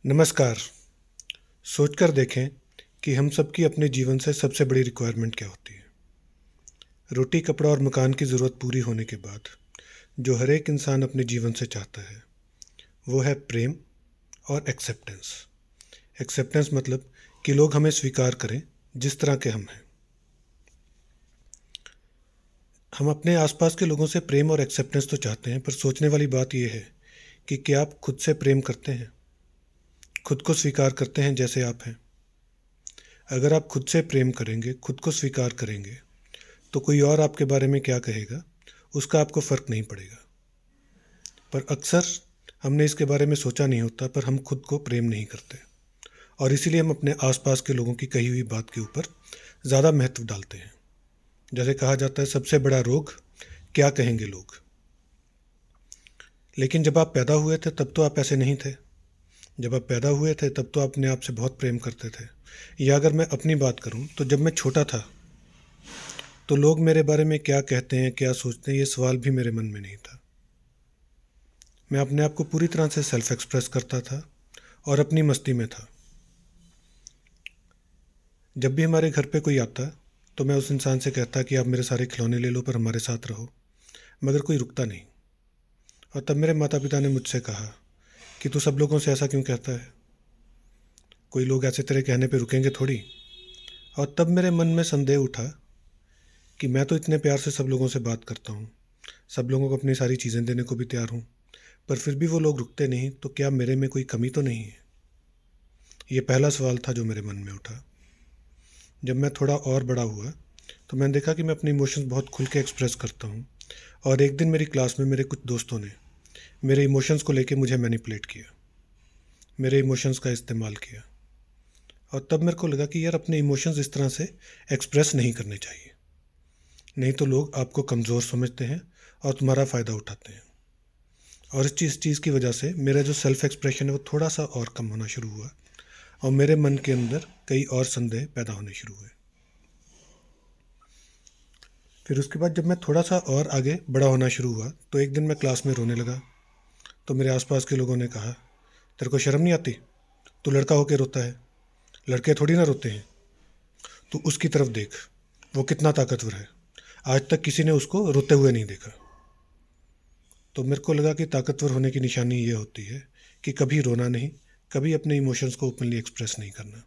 नमस्कार। सोचकर देखें कि हम सबकी अपने जीवन से सबसे बड़ी रिक्वायरमेंट क्या होती है। रोटी, कपड़ा और मकान की ज़रूरत पूरी होने के बाद जो हर एक इंसान अपने जीवन से चाहता है वो है प्रेम और एक्सेप्टेंस। एक्सेप्टेंस मतलब कि लोग हमें स्वीकार करें जिस तरह के हम हैं। हम अपने आसपास के लोगों से प्रेम और एक्सेप्टेंस तो चाहते हैं, पर सोचने वाली बात यह है कि क्या आप खुद से प्रेम करते हैं, खुद को स्वीकार करते हैं जैसे आप हैं। अगर आप खुद से प्रेम करेंगे, खुद को स्वीकार करेंगे, तो कोई और आपके बारे में क्या कहेगा उसका आपको फ़र्क नहीं पड़ेगा। पर अक्सर हमने इसके बारे में सोचा नहीं होता, पर हम खुद को प्रेम नहीं करते और इसीलिए हम अपने आसपास के लोगों की कही हुई बात के ऊपर ज़्यादा महत्व डालते हैं। जैसे कहा जाता है, सबसे बड़ा रोग क्या कहेंगे लोग। लेकिन जब आप पैदा हुए थे तब तो आप ऐसे नहीं थे। जब आप पैदा हुए थे तब तो आप अपने आप से बहुत प्रेम करते थे। या अगर मैं अपनी बात करूं तो जब मैं छोटा था तो लोग मेरे बारे में क्या कहते हैं, क्या सोचते हैं, ये सवाल भी मेरे मन में नहीं था। मैं अपने आप को पूरी तरह से सेल्फ एक्सप्रेस करता था और अपनी मस्ती में था। जब भी हमारे घर पे कोई आता तो मैं उस इंसान से कहता कि आप मेरे सारे खिलौने ले लो पर हमारे साथ रहो, मगर कोई रुकता नहीं। और तब मेरे माता पिता ने मुझसे कहा कि तू सब लोगों से ऐसा क्यों कहता है, कोई लोग ऐसे तेरे कहने पे रुकेंगे थोड़ी। और तब मेरे मन में संदेह उठा कि मैं तो इतने प्यार से सब लोगों से बात करता हूँ, सब लोगों को अपनी सारी चीज़ें देने को भी तैयार हूँ, पर फिर भी वो लोग रुकते नहीं, तो क्या मेरे में कोई कमी तो नहीं है। ये पहला सवाल था जो मेरे मन में उठा। जब मैं थोड़ा और बड़ा हुआ तो मैंने देखा कि मैं अपने इमोशंस बहुत खुल के एक्सप्रेस करता हूँ। और एक दिन मेरी क्लास में मेरे कुछ दोस्तों ने मेरे इमोशंस को लेके मुझे मैनिपुलेट किया, मेरे इमोशंस का इस्तेमाल किया। और तब मेरे को लगा कि यार, अपने इमोशंस इस तरह से एक्सप्रेस नहीं करने चाहिए, नहीं तो लोग आपको कमज़ोर समझते हैं और तुम्हारा फ़ायदा उठाते हैं। और इस चीज़ की वजह से मेरा जो सेल्फ एक्सप्रेशन है वो थोड़ा सा और कम होना शुरू हुआ और मेरे मन के अंदर कई और संदेह पैदा होने शुरू हुए। फिर उसके बाद जब मैं थोड़ा सा और आगे बड़ा होना शुरू हुआ तो एक दिन मैं क्लास में रोने लगा। तो मेरे आसपास के लोगों ने कहा, तेरे को शर्म नहीं आती, तू लड़का होके रोता है, लड़के थोड़ी ना रोते हैं, तू उसकी तरफ देख, वो कितना ताकतवर है, आज तक किसी ने उसको रोते हुए नहीं देखा। तो मेरे को लगा कि ताकतवर होने की निशानी ये होती है कि कभी रोना नहीं, कभी अपने इमोशंस को ओपनली एक्सप्रेस नहीं करना।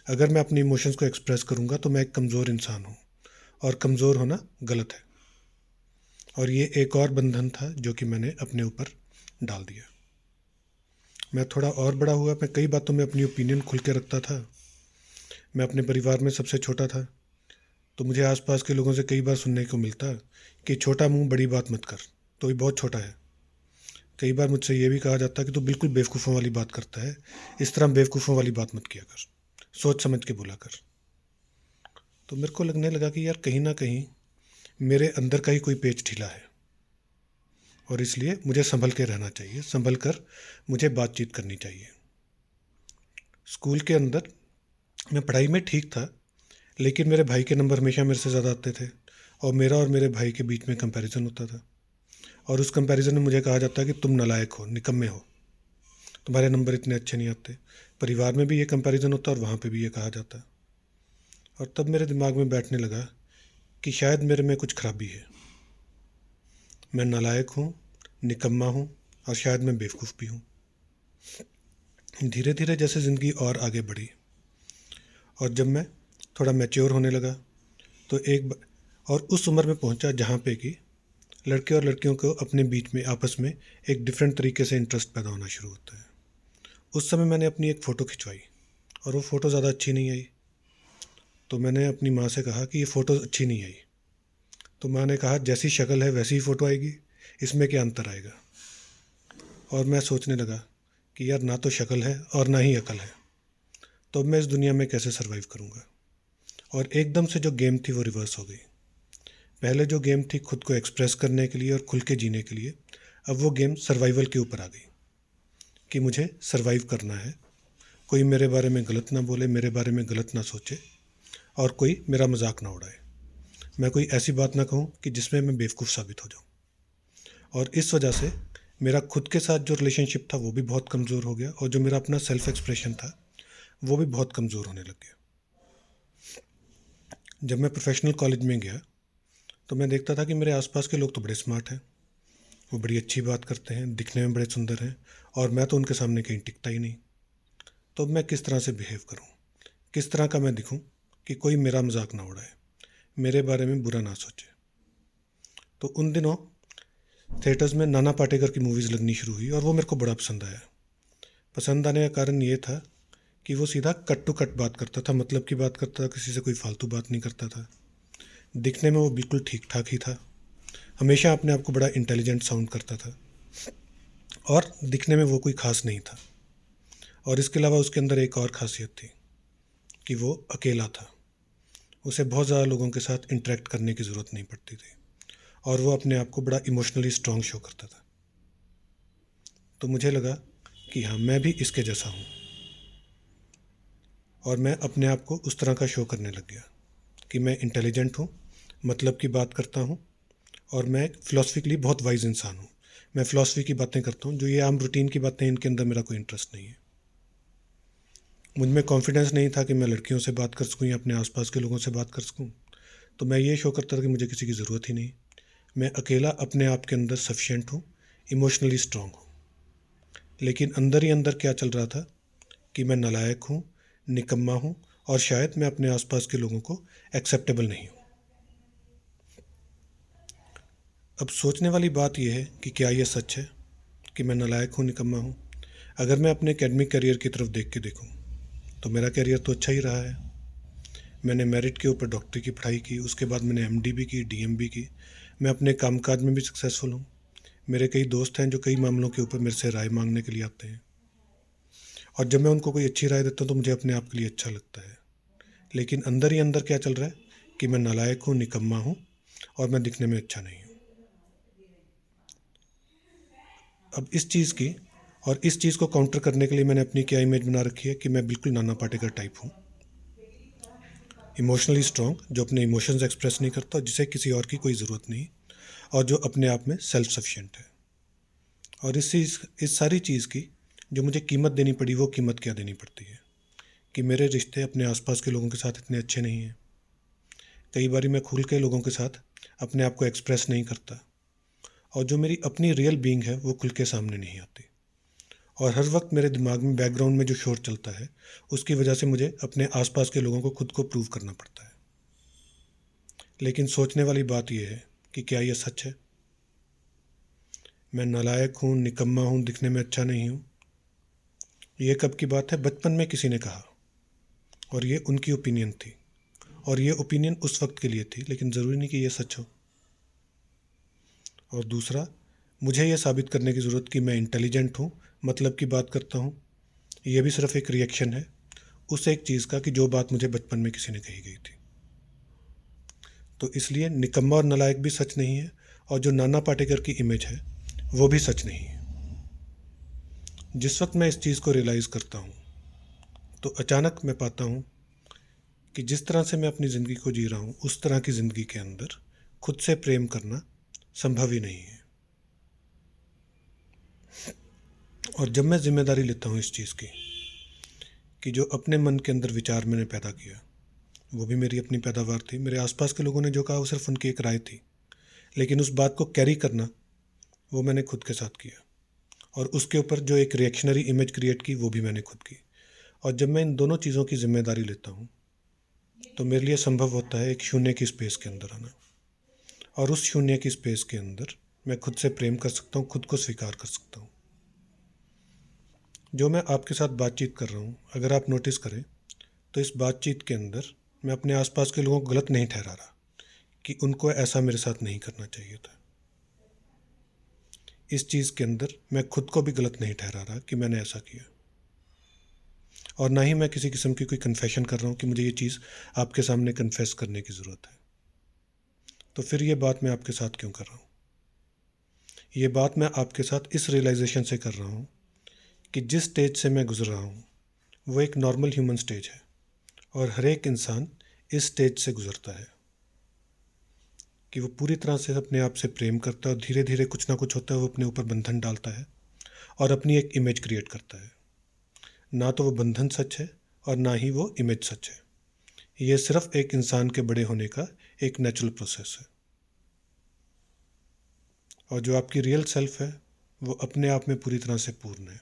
अगर मैं अपने इमोशंस को एक्सप्रेस करूँगा तो मैं एक कमज़ोर इंसान हूँ और कमज़ोर होना गलत है। और ये एक और बंधन था जो कि मैंने अपने ऊपर डाल दिया। मैं थोड़ा और बड़ा हुआ, मैं कई बातों में अपनी ओपिनियन खुल के रखता था। मैं अपने परिवार में सबसे छोटा था, तो मुझे आसपास के लोगों से कई बार सुनने को मिलता कि छोटा मुंह बड़ी बात मत कर, तो ये बहुत छोटा है। कई बार मुझसे ये भी कहा जाता कि तू बिल्कुल बेवकूफ़ों वाली बात करता है, इस तरह बेवकूफ़ों वाली बात मत किया कर, सोच समझ के बोला कर। तो मेरे को लगने लगा कि यार, कहीं ना कहीं मेरे अंदर का ही कोई पेच ढीला है और इसलिए मुझे संभल के रहना चाहिए, संभल कर मुझे बातचीत करनी चाहिए। स्कूल के अंदर मैं पढ़ाई में ठीक था, लेकिन मेरे भाई के नंबर हमेशा मेरे से ज़्यादा आते थे और मेरा और मेरे भाई के बीच में कंपैरिजन होता था। और उस कंपैरिजन में मुझे कहा जाता कि तुम नालायक हो, निकम्मे हो, तुम्हारे नंबर इतने अच्छे नहीं आते। परिवार में भी ये कंपैरिजन होता और वहाँ पे भी ये कहा जाता। और तब मेरे दिमाग में बैठने लगा कि शायद मेरे में कुछ खराबी है, मैं नालायक हूँ, निकम्मा हूँ और शायद मैं बेवकूफ़ भी हूँ। धीरे धीरे जैसे ज़िंदगी और आगे बढ़ी और जब मैं थोड़ा मैच्योर होने लगा तो और उस उम्र में पहुंचा जहाँ पे कि लड़के और लड़कियों को अपने बीच में आपस में एक डिफरेंट तरीके से इंटरेस्ट पैदा होना शुरू होता है। उस समय मैंने अपनी एक फ़ोटो खिंचवाई और वो फ़ोटो ज़्यादा अच्छी नहीं आई। तो मैंने अपनी माँ से कहा कि ये फ़ोटो अच्छी नहीं आई। तो माँ ने कहा, जैसी शक्ल है वैसी ही फ़ोटो आएगी, इसमें क्या अंतर आएगा। और मैं सोचने लगा कि यार, ना तो शक्ल है और ना ही अकल है, तो अब मैं इस दुनिया में कैसे सर्वाइव करूँगा। और एकदम से जो गेम थी वो रिवर्स हो गई। पहले जो गेम थी खुद को एक्सप्रेस करने के लिए और खुल के जीने के लिए, अब वो गेम सर्वाइवल के ऊपर आ गई कि मुझे सर्वाइव करना है। कोई मेरे बारे में गलत ना बोले, मेरे बारे में गलत ना सोचे और कोई मेरा मजाक ना उड़ाए। मैं कोई ऐसी बात ना कहूँ कि जिसमें मैं बेवकूफ़ साबित हो जाऊँ। और इस वजह से मेरा खुद के साथ जो रिलेशनशिप था वो भी बहुत कमज़ोर हो गया, और जो मेरा अपना सेल्फ एक्सप्रेशन था वो भी बहुत कमज़ोर होने लग गया। जब मैं प्रोफेशनल कॉलेज में गया तो मैं देखता था कि मेरे आसपास के लोग तो बड़े स्मार्ट हैं, वो बड़ी अच्छी बात करते हैं, दिखने में बड़े सुंदर हैं, और मैं तो उनके सामने कहीं टिकता ही नहीं। तो अब मैं किस तरह से बिहेव करूं, किस तरह का मैं दिखूं कि कोई मेरा मजाक ना उड़ाए, मेरे बारे में बुरा ना सोचे। तो उन दिनों थिएटर्स में नाना पाटेकर की मूवीज़ लगनी शुरू हुई, और वो मेरे को बड़ा पसंद आया। पसंद आने का कारण ये था कि वो सीधा कट टू कट बात करता था, मतलब की बात करता था, किसी से कोई फालतू बात नहीं करता था। दिखने में वो बिल्कुल ठीक ठाक ही था, हमेशा अपने आप को बड़ा इंटेलिजेंट साउंड करता था, और दिखने में वो कोई खास नहीं था। और इसके अलावा उसके अंदर एक और खासियत थी कि वो अकेला था, उसे बहुत ज़्यादा लोगों के साथ इंटरेक्ट करने की ज़रूरत नहीं पड़ती थी, और वो अपने आप को बड़ा इमोशनली स्ट्रांग शो करता था। तो मुझे लगा कि हाँ, मैं भी इसके जैसा हूँ, और मैं अपने आप को उस तरह का शो करने लग गया कि मैं इंटेलिजेंट हूँ, मतलब की बात करता हूँ, और मैं फ़िलासफ़िकली बहुत वाइज इंसान हूँ। मैं फ़िलासफ़ी की बातें करता हूँ, जो ये आम रूटीन की बातें, इनके अंदर मेरा कोई इंटरेस्ट नहीं है। मुझ में कॉन्फिडेंस नहीं था कि मैं लड़कियों से बात कर सकूँ या अपने आसपास के लोगों से बात कर सकूँ, तो मैं ये शो करता था कि मुझे किसी की ज़रूरत ही नहीं, मैं अकेला अपने आप के अंदर सफिशिएंट हूँ, इमोशनली स्ट्रांग हूँ। लेकिन अंदर ही अंदर क्या चल रहा था कि मैं नालायक हूँ, निकम्मा हूँ, और शायद मैं अपने आसपास के लोगों को एक्सेप्टेबल नहीं हूँ। अब सोचने वाली बात यह है कि क्या यह सच है कि मैं नालायक हूँ, निकम्मा हूँ? अगर मैं अपने एकेडमिक करियर की तरफ देख के देखूँ तो मेरा करियर तो अच्छा ही रहा है। मैंने मेरिट के ऊपर डॉक्टरी की पढ़ाई की, उसके बाद मैंने एमडी भी की, डीएम भी की। मैं अपने कामकाज में भी सक्सेसफुल हूँ। मेरे कई दोस्त हैं जो कई मामलों के ऊपर मेरे से राय मांगने के लिए आते हैं, और जब मैं उनको कोई अच्छी राय देता हूँ तो मुझे अपने आप के लिए अच्छा लगता है। लेकिन अंदर ही अंदर क्या चल रहा है कि मैं नालायक हूँ, निकम्मा हूँ, और मैं दिखने में अच्छा नहीं हूँ। अब इस चीज़ को काउंटर करने के लिए मैंने अपनी क्या इमेज बना रखी है कि मैं बिल्कुल नाना पाटेकर टाइप हूँ, इमोशनली स्ट्रांग, जो अपने इमोशंस एक्सप्रेस नहीं करता, जिसे किसी और की कोई ज़रूरत नहीं, और जो अपने आप में सेल्फ सफिशिएंट है। और इस सारी चीज़ की जो मुझे कीमत देनी पड़ी, वो कीमत क्या देनी पड़ती है कि मेरे रिश्ते अपने आसपास के लोगों के साथ इतने अच्छे नहीं हैं। कई बारी मैं खुल के लोगों के साथ अपने आप को एक्सप्रेस नहीं करता, और जो मेरी अपनी रियल बीइंग है वो खुल के सामने नहीं आती, और हर वक्त मेरे दिमाग में बैकग्राउंड में जो शोर चलता है, उसकी वजह से मुझे अपने आसपास के लोगों को खुद को प्रूव करना पड़ता है। लेकिन सोचने वाली बात यह है कि क्या यह सच है? मैं नालायक हूँ, निकम्मा हूँ, दिखने में अच्छा नहीं हूँ, ये कब की बात है? बचपन में किसी ने कहा, और ये उनकी ओपिनियन थी, और ये ओपिनियन उस वक्त के लिए थी, लेकिन ज़रूरी नहीं कि ये सच हो। और दूसरा, मुझे ये साबित करने की ज़रूरत कि मैं इंटेलिजेंट हूँ, मतलब की बात करता हूँ, ये भी सिर्फ एक रिएक्शन है उस एक चीज़ का कि जो बात मुझे बचपन में किसी ने कही गई थी। तो इसलिए निकम्मा और नालायक भी सच नहीं है, और जो नाना पाटेकर की इमेज है वो भी सच नहीं है। जिस वक्त मैं इस चीज़ को रियलाइज़ करता हूँ तो अचानक मैं पाता हूँ कि जिस तरह से मैं अपनी ज़िंदगी को जी रहा हूँ, उस तरह की ज़िंदगी के अंदर खुद से प्रेम करना संभव ही नहीं है। और जब मैं जिम्मेदारी लेता हूँ इस चीज़ की कि जो अपने मन के अंदर विचार मैंने पैदा किया, वो भी मेरी अपनी पैदावार थी, मेरे आसपास के लोगों ने जो कहा वो सिर्फ उनकी एक राय थी, लेकिन उस बात को कैरी करना वो मैंने खुद के साथ किया, और उसके ऊपर जो एक रिएक्शनरी इमेज क्रिएट की वो भी मैंने खुद की। और जब मैं इन दोनों चीज़ों की जिम्मेदारी लेता हूँ तो मेरे लिए संभव होता है एक शून्य की स्पेस के अंदर आना, और उस शून्य की स्पेस के अंदर मैं खुद से प्रेम कर सकता हूँ, खुद को स्वीकार कर सकता हूँ। जो मैं आपके साथ बातचीत कर रहा हूँ, अगर आप नोटिस करें तो इस बातचीत के अंदर मैं अपने आसपास के लोगों को गलत नहीं ठहरा रहा कि उनको ऐसा मेरे साथ नहीं करना चाहिए था। इस चीज़ के अंदर मैं खुद को भी गलत नहीं ठहरा रहा कि मैंने ऐसा किया, और ना ही मैं किसी किस्म की कोई कन्फेशन कर रहा हूँ कि मुझे ये चीज़ आपके सामने कन्फेस करने की ज़रूरत है। तो फिर ये बात मैं आपके साथ क्यों कर रहा हूँ? ये बात मैं आपके साथ इस रियलाइजेशन से कर रहा हूँ कि जिस स्टेज से मैं गुजर रहा हूँ वो एक नॉर्मल ह्यूमन स्टेज है, और हर एक इंसान इस स्टेज से गुजरता है। कि वो पूरी तरह से अपने आप से प्रेम करता है और धीरे धीरे कुछ ना कुछ होता है, वो अपने ऊपर बंधन डालता है और अपनी एक इमेज क्रिएट करता है। ना तो वो बंधन सच है और ना ही वो इमेज सच है। ये सिर्फ एक इंसान के बड़े होने का एक नेचुरल प्रोसेस है। और जो आपकी रियल सेल्फ है वो अपने आप में पूरी तरह से पूर्ण है।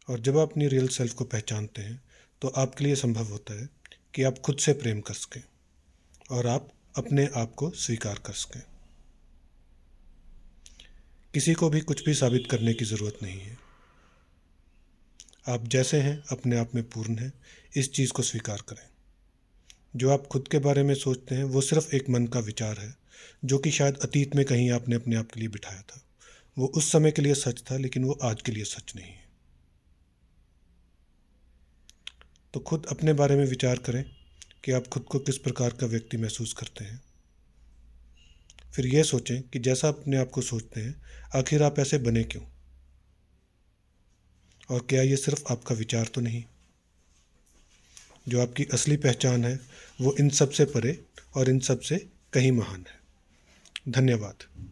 और जब आप अपनी रियल सेल्फ को पहचानते हैं तो आपके लिए संभव होता है कि आप खुद से प्रेम कर सकें और आप अपने आप को स्वीकार कर सकें। किसी को भी कुछ भी साबित करने की ज़रूरत नहीं है। आप जैसे हैं अपने आप में पूर्ण हैं, इस चीज़ को स्वीकार करें। जो आप खुद के बारे में सोचते हैं वो सिर्फ एक मन का विचार है, जो कि शायद अतीत में कहीं आपने अपने आप के लिए बिठाया था। वो उस समय के लिए सच था, लेकिन वो आज के लिए सच नहीं है। तो खुद अपने बारे में विचार करें कि आप खुद को किस प्रकार का व्यक्ति महसूस करते हैं। फिर यह सोचें कि जैसा आप अपने आप को सोचते हैं, आखिर आप ऐसे बने क्यों, और क्या ये सिर्फ आपका विचार तो नहीं। जो आपकी असली पहचान है वो इन सब से परे और इन सब से कहीं महान है। धन्यवाद।